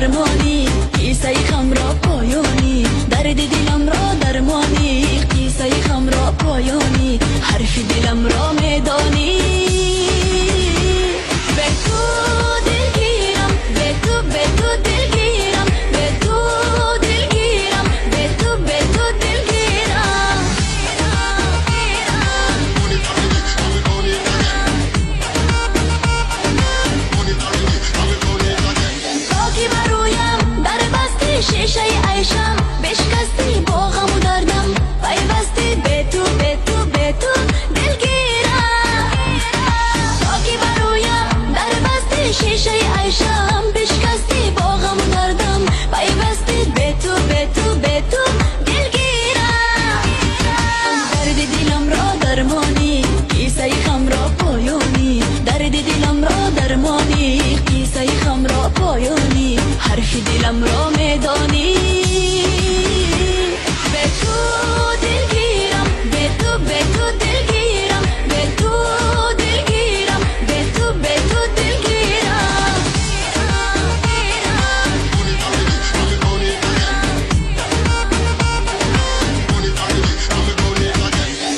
درمانی، قصه غم را پایانی، درد دلم را درمانی، قصه غم را پایانی، حرف دلم را میدانی. به تو دلگیرم، به تو دلگیرم، به تو دلگیرم، به تو دلگیرم. تا که برویم در بستی شیشه عیشم، بشکستی با غم و دردم، پیوستی به تو دلگیرم. تا که برویم در بستی شیشه عیشم، بشکستی با غم و دردم، پیوستی به تو دلگیرم. درد دلم را درمانی، قصه غم را پایانی، درد دلم را درمانی، قصه غم را پایانی، حرف دلم را میدانی. به تو دلگیرم، به تو دلگیرم، به تو دلگیرم، به تو دلگیرم.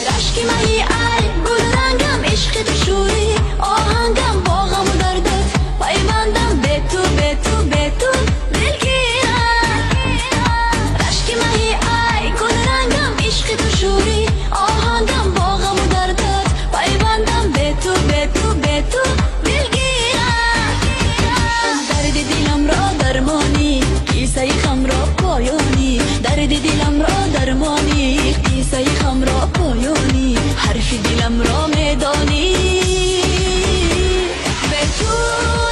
رشک مهی ای گل رنگم، عشق تو شوری آهنگم، با غم و دردت پیوندم، به تو دلگیرم. رشک مهی ای گل رنگم، عشق تو شوری آهنگم، با غم و دردت پیوندم، به تو دلگیرم. درد دلم را درمانی، قصه غم را پایانی، درد دلم را درمانی، قصه غم را پایانی، حرف دلم را میدانی. به تو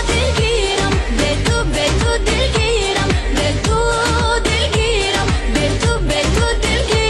دلگیرم، به تو دلگیرم، به تو دلگیرم، به تو دلگیرم.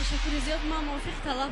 تشکر زیاد، ما موافق طلب